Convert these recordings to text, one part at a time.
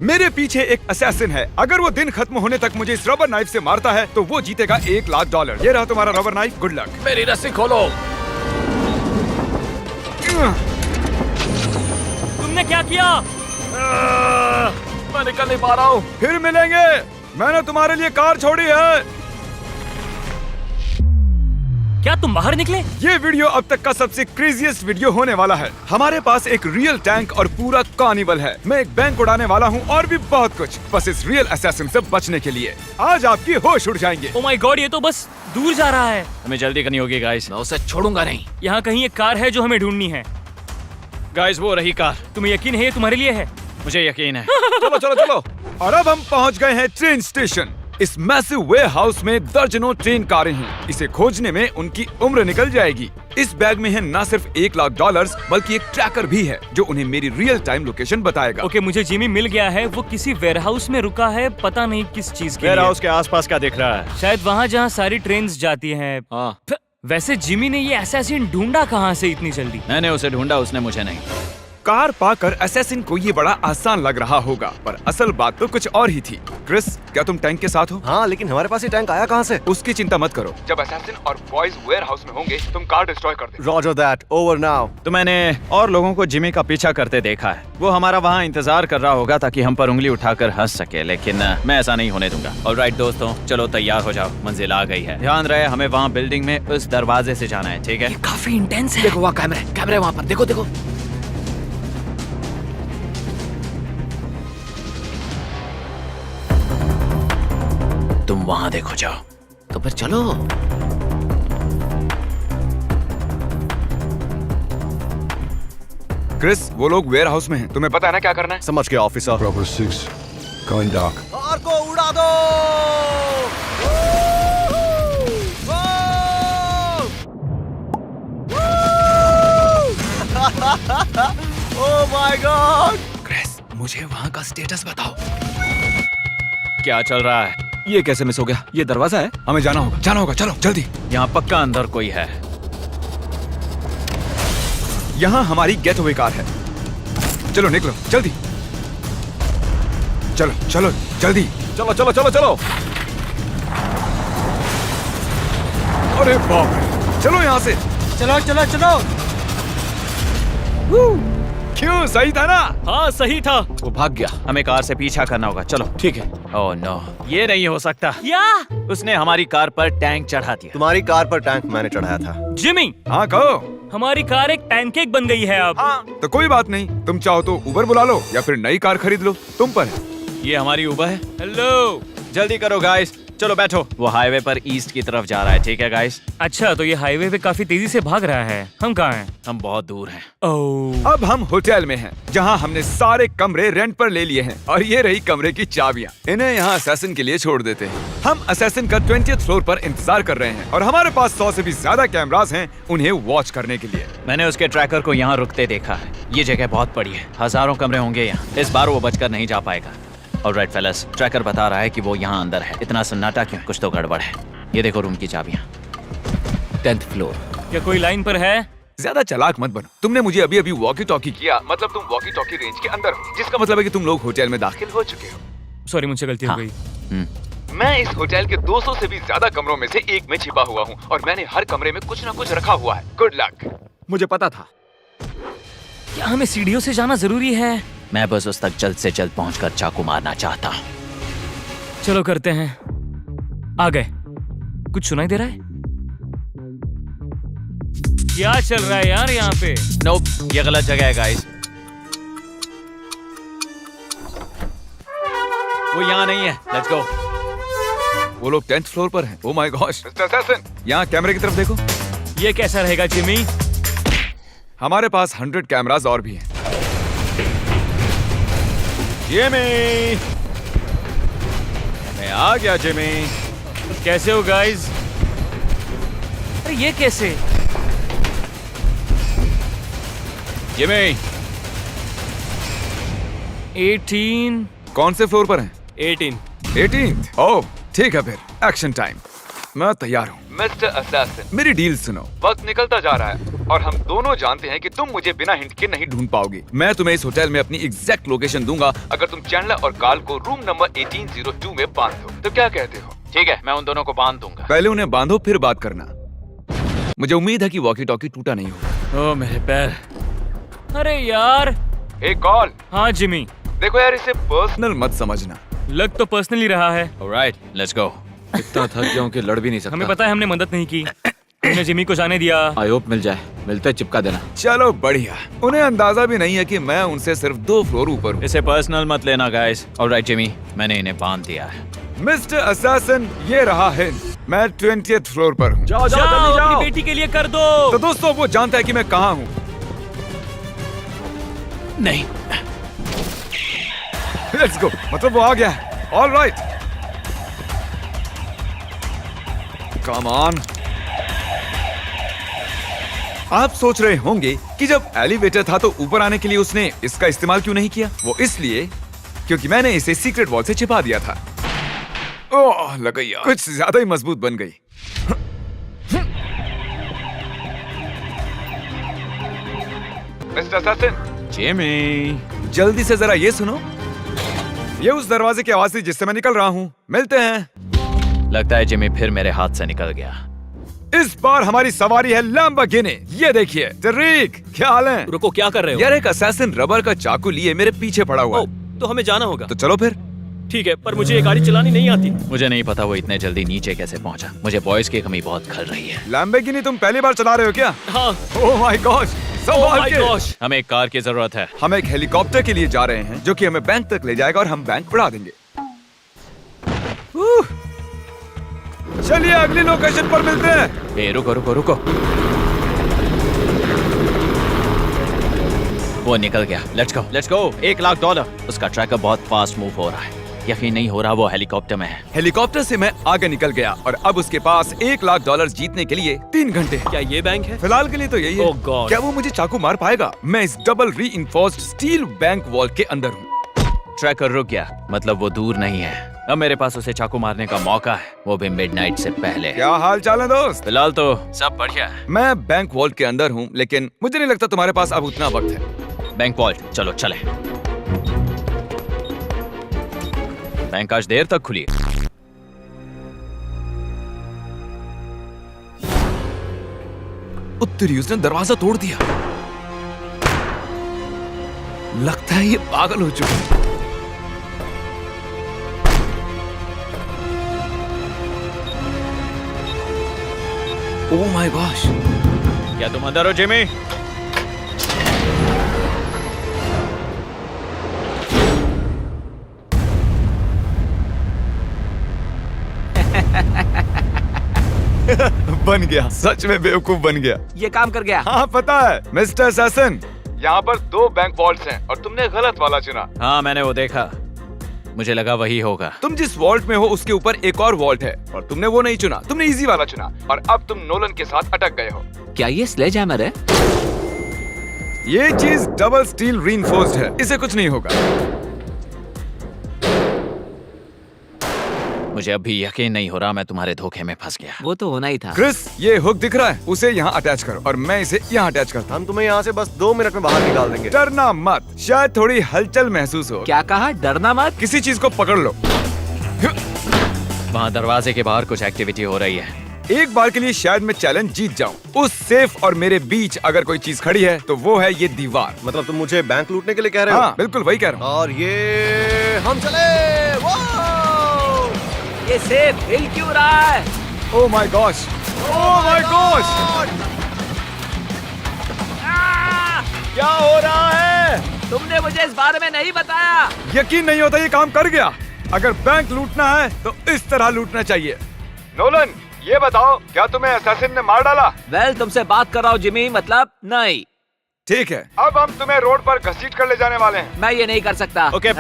मेरे पीछे एक असैसिन है। अगर वो दिन खत्म होने तक मुझे इस रबर नाइफ से मारता है तो वो जीतेगा $1,00,000। ये रहा तुम्हारा रबर नाइफ, गुड लक। मेरी रस्सी खोलो। तुमने क्या किया? मैं निकल नहीं पा रहा हूँ। फिर मिलेंगे। मैंने तुम्हारे लिए कार छोड़ी है। क्या तुम बाहर निकले? ये वीडियो अब तक का सबसे क्रेजीएस्ट वीडियो होने वाला है। हमारे पास एक रियल टैंक और पूरा कार्निवल है। मैं एक बैंक उड़ाने वाला हूँ और भी बहुत कुछ, बस इस रियल असैसिन से बचने के लिए। आज आपकी होश उड़ जाएंगे। ओह माय गॉड, ये तो बस दूर जा रहा है। हमें जल्दी करनी होगी गाइस। मैं उसे छोड़ूंगा नहीं। यहाँ कहीं एक कार है जो हमें ढूंढनी है। गाइस वो रही कार। तुम्हें यकीन है ये तुम्हारे लिए है? मुझे यकीन है। चलो चलो चलो। और अब हम पहुँच गए हैं ट्रेन स्टेशन। इस मैसिव वेयरहाउस में दर्जनों ट्रेन कारें हैं। इसे खोजने में उनकी उम्र निकल जाएगी। इस बैग में है न सिर्फ $1,00,000 बल्कि एक ट्रैकर भी है जो उन्हें मेरी रियल टाइम लोकेशन बताएगा। ओके, मुझे जिमी मिल गया है। वो किसी वेयरहाउस में रुका है, पता नहीं किस चीज के वेयरहाउस के आसपास क्या दिख रहा है? शायद वहाँ जहाँ सारी ट्रेन जाती हैं। हाँ। वैसे जिमी ने ये असैसिन ढूंढा कहाँ से इतनी जल्दी? मैंने उसे ढूंढा, उसने मुझे नहीं। कार पाकर असैसिन को ये बड़ा आसान लग रहा होगा, पर असल बात तो कुछ और ही थी। क्रिस, क्या तुम टैंक के साथ हो? हाँ, लेकिन हमारे पास ये टैंक आया कहाँ से? उसकी चिंता मत करो। जब असैसिन और बॉयज वेयरहाउस में होंगे, तुम कार डिस्ट्रॉय कर देना। Roger that, over now. तो मैंने और लोगों को जिमी का पीछा करते देखा है। वो हमारा वहाँ इंतजार कर रहा होगा ताकि हम पर उंगली उठाकर हंस सके, लेकिन मैं ऐसा नहीं होने दूंगा। ऑलराइट दोस्तों, चलो तैयार हो जाओ, मंजिल आ गई है। ध्यान रहे, हमें वहाँ बिल्डिंग में उस दरवाजे से जाना है, ठीक है? काफी इंटेंस है। देखो वहाँ कैमरे वहाँ पर, देखो देखो। तुम वहाँ देखो जाओ। तो फिर चलो। क्रिस, वो लोग वेयरहाउस में हैं। तुम्हें पता है ना क्या करना है? समझ गया officer. Bravo 6, going dark. Car को उड़ा दो। Oh my God. क्रिस, मुझे वहाँ का स्टेटस बताओ। क्या चल रहा है? ये कैसे मिस हो गया? ये दरवाजा है, हमें जाना होगा, चलो जल्दी। यहाँ पक्का अंदर कोई है। यहाँ हमारी गेटअवे कार है। चलो निकलो, जल्दी। चलो चलो जल्दी। चलो चलो चलो चलो। अरे बाप रे, चलो यहाँ से। चलो चलो चलो। क्यों, सही था ना? हाँ सही था। वो भाग गया, हमें कार से पीछा करना होगा। चलो ठीक है। ओह नो, ये नहीं हो सकता। क्या? उसने हमारी कार पर टैंक चढ़ा दिया। तुम्हारी कार पर टैंक मैंने चढ़ाया था। जिमी, हाँ कहो। हमारी कार एक पैनकेक बन गई है अब। हाँ तो कोई बात नहीं, तुम चाहो तो उबर बुला लो या फिर नई कार खरीद लो, तुम पर है। ये हमारी उबर है। हेलो, जल्दी करो गाइस, चलो बैठो। वो हाईवे पर ईस्ट की तरफ जा रहा है, ठीक है गाइस? अच्छा तो ये हाईवे पे काफी तेजी से भाग रहा है। हम कहाँ हैं? हम बहुत दूर हैं। ओह, अब हम होटल में हैं, जहां हमने सारे कमरे रेंट पर ले लिए हैं और ये रही कमरे की चाबियां। इन्हें यहाँ असैसिन के लिए छोड़ देते हैं। हम असैसिन का 20th फ्लोर पर इंतजार कर रहे हैं और हमारे पास 100 से भी ज्यादा कैमरास हैं उन्हें वॉच करने के लिए। मैंने उसके ट्रैकर को यहाँ रुकते देखा है। ये जगह बहुत बड़ी है, हजारों कमरे होंगे यहाँ। इस बार वो बचकर नहीं जा पाएगा। ऑलराइट फेलस, ट्रैकर बता रहा है कि वो यहाँ अंदर है। इतना सन्नाटा क्यों? कुछ तो गड़बड़ है। ये देखो रूम की चाबियाँ। 10th floor. क्या कोई लाइन पर है? ज्यादा चालाक मत बनो। तुमने मुझे अभी अभी वॉकी टॉकी किया, मतलब तुम वॉकी टॉकी रेंज के अंदर हो, जिसका मतलब है कि तुम लोग होटल में दाखिल हो चुके हो। सॉरी, मुझसे गलती हो गई। मैं इस होटल के 200 से भी ज्यादा कमरों में से एक में छिपा हुआ हूँ और मैंने हर कमरे में कुछ न कुछ रखा हुआ है। Good luck. मुझे पता था। क्या हमें सीढ़ियों से जाना जरूरी है? मैं बस उस तक जल्द से जल्द पहुंचकर चाकू मारना चाहता हूँ। चलो करते हैं। आ गए। कुछ सुनाई दे रहा है? क्या चल रहा है यार यहाँ पे? नोप, ये गलत जगह है गाइस। वो यहाँ नहीं है। Let's go. वो लोग 10th फ्लोर पर हैं। Oh my gosh. यहाँ कैमरे की तरफ देखो। ये कैसा रहेगा जिमी? हमारे पास 100 कैमरास और भी हैं। जिमी, मैं आ गया जिमी। कैसे हो गाइस? अरे ये कैसे? जिमी, 18। कौन से फ्लोर पर हैं? 18। 18th। ओह ठीक है, फिर एक्शन टाइम। मैं तैयार हूँ। मिस्टर असैसिन, मेरी डील सुनो। वक्त निकलता जा रहा है और हम दोनों जानते हैं कि तुम मुझे बिना हिंट के नहीं ढूंढ पाओगे। मैं तुम्हें इस होटल में अपनी एग्जैक्ट लोकेशन दूंगा अगर तुम चैंडलर और कार्ल को रूम नंबर 1802 में बांध दो। तो क्या कहते हो? ठीक है, मैं उन दोनों को बांध दूंगा। पहले उन्हें बांधो फिर बात करना। मुझे उम्मीद है कि वॉकी टॉकी टूटा नहीं होगा। ओ मेरे पैर। अरे यार। एक कॉल। हाँ जिमी, देखो यार, इसे पर्सनल मत समझना। लग तो पर्सनली रहा है। Alright, let's go. इतना थक गया हूं कि लड़ भी नहीं सकता। हमें पता है हमने मदद नहीं की। तुमने जिमी को जाने दिया। आई होप मिल जाए, मिलते चिपका देना। चलो बढ़िया। उन्हें अंदाजा भी नहीं है कि मैं उनसे सिर्फ 2 फ्लोर ऊपर हूँ। इसे पर्सनल मत लेना गाइस। ऑलराइट जिमी, मैंने इन्हें बांध दिया है। मिस्टर असैसिन, ये रहा हिंट। मैं 20th फ्लोर पर हूँ। जाओ अपनी बेटी के लिए कर दो। तो दोस्तों, वो जानता है कि मैं कहाँ हूँ। नहीं, लेट्स गो। मतलब वो आ गया है। Alright, come on. आप सोच रहे होंगे कि जब एलिवेटर था तो ऊपर आने के लिए उसने इसका इस्तेमाल क्यों नहीं किया। वो इसलिए क्योंकि मैंने इसे सीक्रेट वॉल से छिपा दिया था। ओह, लग गई यार। कुछ ज्यादा ही मजबूत बन गई। Mister assassin, Jimmy. जल्दी से जरा ये सुनो। ये उस दरवाजे की आवाज थी जिससे मैं निकल रहा हूँ। मिलते हैं। लगता है जिमी फिर मेरे हाथ से निकल गया। इस बार हमारी सवारी है लैम्बोर्गिनी। ये देखिए। तरीक, क्या हाल है? रुको, क्या कर रहे हो? यार, एक असैसिन रबर का चाकू लिए मेरे पीछे पड़ा हुआ ओ, है। तो हमें जाना होगा। तो चलो फिर। ठीक है, पर मुझे ये गाड़ी चलानी नहीं आती। मुझे नहीं पता वो इतने जल्दी नीचे कैसे पहुंचा। मुझे बॉयज की कमी बहुत खल रही है। लैम्बोर्गिनी तुम पहली बार चला रहे हो क्या? हाँ। ओह माय गॉश, ओह संभाल माय के। गॉश। हमें एक कार की जरूरत है। हम एक हेलीकॉप्टर के लिए जा रहे हैं जो कि हमें बैंक तक ले जाएगा और हम बैंक उड़ा देंगे। चलिए अगली लोकेशन पर मिलते हैं। ए, रुको रुको रुको। वो निकल गया। Let's go, let's go. $1,00,000। उसका ट्रैकर बहुत फास्ट मूव हो रहा है। यकीन नहीं हो रहा वो हेलीकॉप्टर में है। हेलीकॉप्टर से मैं आगे निकल गया और अब उसके पास $1,00,000 जीतने के लिए 3 घंटे हैं। क्या ये बैंक है? फिलहाल के लिए तो यही है। Oh God. क्या वो मुझे चाकू मार पाएगा? मैं इस double reinforced steel bank wall के अंदर हूँ। ट्रैकर रुक गया, मतलब वो दूर नहीं है। अब मेरे पास उसे चाकू मारने का मौका है, वो भी मिडनाइट से पहले। क्या हाल चाल है दोस्त? फिलहाल तो सब बढ़िया है। मैं बैंक वॉल के अंदर हूँ, लेकिन मुझे नहीं लगता तुम्हारे पास अब उतना वक्त है। बैंक वॉल्ट, चलो चले। बैंक आज देर तक खुली है। उत्तरी उसने दरवाजा तोड़ दिया। लगता है ये पागल हो चुका है। Oh my gosh. क्या तुम अंदर हो जिमी? बन गया, सच में बेवकूफ बन गया। ये काम कर गया। हाँ पता है मिस्टर असैसिन, यहाँ पर 2 बैंक वॉल्ट्स हैं और तुमने गलत वाला चुना। हाँ, मैंने वो देखा। मुझे लगा वही होगा। तुम जिस वॉल्ट में हो उसके ऊपर एक और वॉल्ट है और तुमने वो नहीं चुना। तुमने इजी वाला चुना और अब तुम नोलन के साथ अटक गए हो। क्या ये स्लेज हैमर है? ये चीज डबल स्टील रीइंफोर्स्ड है, इसे कुछ नहीं होगा। मुझे अभी यकीन नहीं हो रहा मैं तुम्हारे धोखे में फंस गया। वो तो होना ही था। क्रिस, ये हुक दिख रहा है, उसे यहाँ अटैच करो और मैं इसे यहाँ अटैच करता हूँ। हम तुम्हें यहाँ से बस 2 मिनट में बाहर निकाल देंगे। डरना मत, शायद थोड़ी हलचल महसूस हो। क्या कहा? डरना मत। किसी चीज को पकड़ लो। वहाँ दरवाजे के बाहर कुछ एक्टिविटी हो रही है। एक बार के लिए शायद मैं चैलेंज जीत जाऊं। उस सेफ और मेरे बीच अगर कोई चीज खड़ी है तो वो है ये दीवार। मतलब तुम मुझे बैंक लूटने के लिए कह रहे हो? हाँ बिल्कुल वही कह रहा हूँ। और ये हम चले। ये सेब हिल क्यों रहा है? Oh my gosh, oh my gosh, क्या हो रहा है? तुमने मुझे इस बारे में नहीं बताया। यकीन नहीं होता ये काम कर गया। अगर बैंक लूटना है तो इस तरह लूटना चाहिए। नोलन, ये बताओ क्या तुम्हें असैसिन ने मार डाला? वेल, तुमसे बात कर रहा हूँ जिमी, मतलब नहीं। ठीक है, अब हम तुम्हें रोड पर घसीट कर ले जाने वाले हैं। मैं ये नहीं कर सकता। ओके,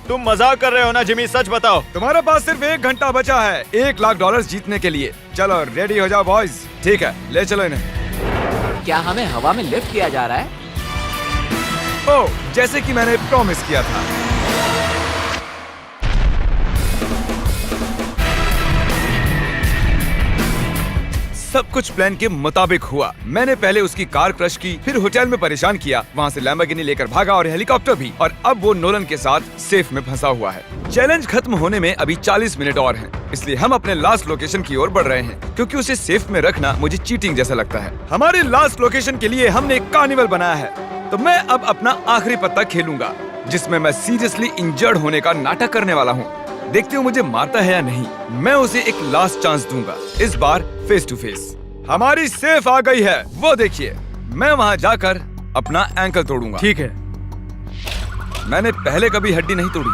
तुम मजाक कर रहे हो ना जिमी? सच बताओ। तुम्हारे पास सिर्फ 1 घंटा बचा है $1,00,000 जीतने के लिए। चलो रेडी हो जाओ बॉयज। ठीक है, ले चलो इन्हें। क्या हमें हवा में लिफ्ट किया जा रहा है? ओह, जैसे कि मैंने प्रॉमिस किया था। सब कुछ प्लान के मुताबिक हुआ। मैंने पहले उसकी कार क्रश की, फिर होटल में परेशान किया, वहाँ से लैम्बोर्गिनी लेकर भागा और हेलीकॉप्टर भी, और अब वो नोलन के साथ सेफ में फंसा हुआ है। चैलेंज खत्म होने में अभी 40 मिनट और हैं, इसलिए हम अपने लास्ट लोकेशन की ओर बढ़ रहे हैं, क्योंकि उसे सेफ में रखना मुझे चीटिंग जैसा लगता है। हमारी लास्ट लोकेशन के लिए हमने एक कार्निवल बनाया है, तो मैं अब अपना आखिरी पत्ता खेलूंगा, जिसमें मैं सीरियसली इंजर्ड होने का नाटक करने वाला हूँ। देखते हो मुझे मारता है या नहीं। मैं उसे एक लास्ट चांस दूंगा, इस बार फेस टू फेस। हमारी सेफ आ गई है, वो देखिए। मैं वहाँ जाकर अपना एंकल तोड़ूंगा। ठीक है। मैंने पहले कभी हड्डी नहीं तोड़ी।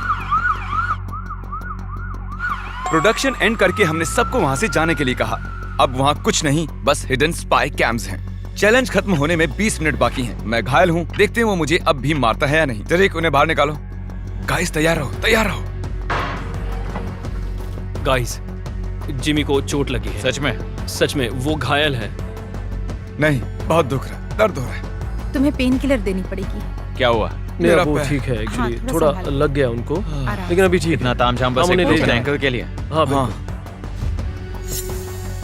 प्रोडक्शन एंड करके हमने सबको वहाँ से जाने के लिए कहा। अब वहाँ कुछ नहीं, बस हिडन स्पाई कैम्स हैं। चैलेंज खत्म होने में 20 मिनट बाकी हैं। मैं घायल हूँ, देखते हैं वो मुझे अब भी मारता है या नहीं। जरेक, उन्हें बाहर निकालो। गाइस तैयार रहो, तैयार रहो। गाइस, जिमी को चोट लगी है। सच में? सच में, वो घायल है। नहीं, बहुत दुख रहा है, दर्द हो रहा है। तुम्हें पेन किलर देनी पड़ेगी। क्या हुआ? मेरा वो पैर। ठीक है एक्चुअली, हाँ, थोड़ा संभालो। लग गया उनको, आराम। लेकिन अभी ठीक इतना है। तामझाम बस हम एक उन्हें ले broken जाएं। ankle के लिए? हाँ बिल्कुल।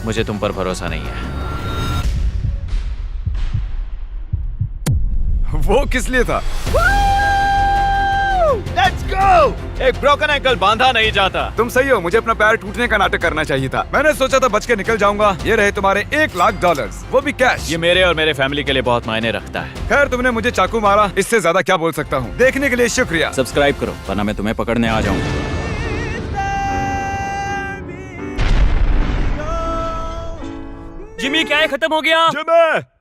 मुझे तुम पर भरोसा नहीं है। वो किस लिए था? Let's go! एक ब्रोकन एंकल बांधा नहीं जाता। तुम सही हो, मुझे अपना पैर टूटने का नाटक करना चाहिए था। मैंने सोचा था बच के निकल जाऊंगा। ये रहे तुम्हारे $1,00,000, वो भी कैश। ये मेरे और मेरे फैमिली के लिए बहुत मायने रखता है। खैर, तुमने मुझे चाकू मारा, इससे ज्यादा क्या बोल सकता हूँ। देखने के लिए शुक्रिया। सब्सक्राइब करो, वरना मैं तुम्हें पकड़ने आ जाऊंगा। जिमी, क्या ये खत्म हो गया? जिमी!